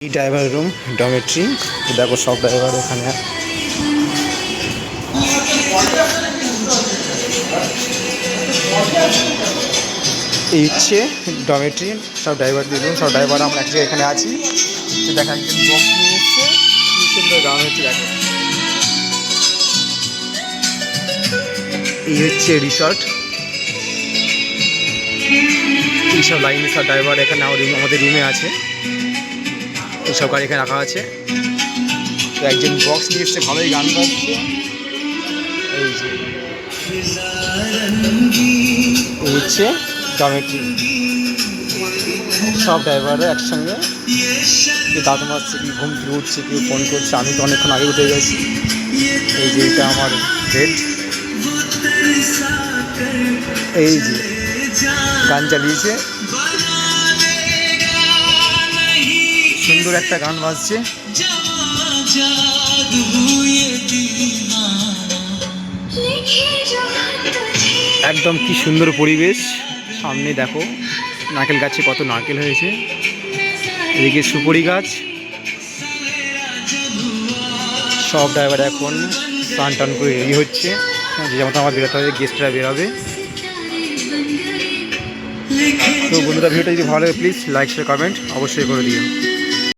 এই driver room ডরমেট্রি। দেখো সব ড্রাইভার এখানে। এই হচ্ছে ডরমেট্রি, সব ড্রাইভারদের রুম। সব ড্রাইভার আমরা এক জায়গায় এখানে আছি। দেখা একজন বক্স নিয়ে এসছে, কি সুন্দর গান হচ্ছে দেখো। এই হচ্ছে রিসর্ট। এইসব লাইনে সব ড্রাইভার এখানে আমাদের রুমে আছে। এইসব গাড়ি এখানে রাখা আছে। তো একজন বক্স নিয়ে এসছে, ভালোই গান বাজছে। এই যে এই হচ্ছে ডরমেট্রি। সব ড্রাইভাররা একসঙ্গে, কেউ দাঁত মারছে, কেউ ঘুম থেকে উঠছে, কেউ ফোন করছে। আমি তো অনেকক্ষণ আগে উঠে গেছি। এই যে এটা আমার বেড। এই যে গান চালিয়েছে, সুন্দর একটা গান বাজছে। একদম কি সুন্দর পরিবেশ। সামনে দেখো নারকেল গাছে কত নারকেল হয়েছে, এদিকে সুপারি গাছ। সব ড্রাইভার এখন স্নান টান করে রেডি হচ্ছে, যেমন আমার বেরোতে হবে, গেস্টরা বেরোবে। তো বন্ধুরা, ভিডিওটা যদি ভালো লাগে প্লিজ লাইক শেয়ার কমেন্ট অবশ্যই করে দিও।